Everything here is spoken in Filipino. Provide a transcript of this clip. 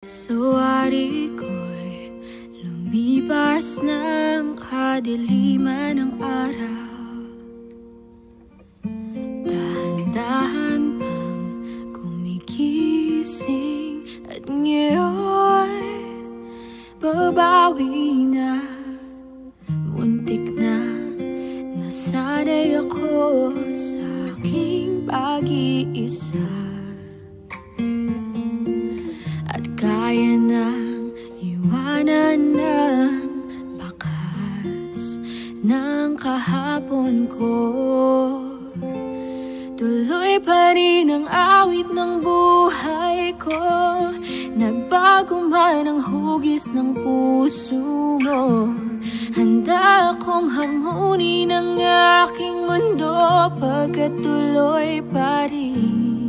Sawari ko'y lumipas ng kadiliman ng araw. Dahan-dahan pang kumigising at ngayon babawi na. Muntik na nasanay ako sa aking pag-iisa. Kaya nang iwanan ng bakas ng kahapon ko. Tuloy pa rin ang awit ng buhay ko. Nagbago man ang hugis ng puso mo. Handa akong hamunin ang aking mundo, pagkatuloy pa rin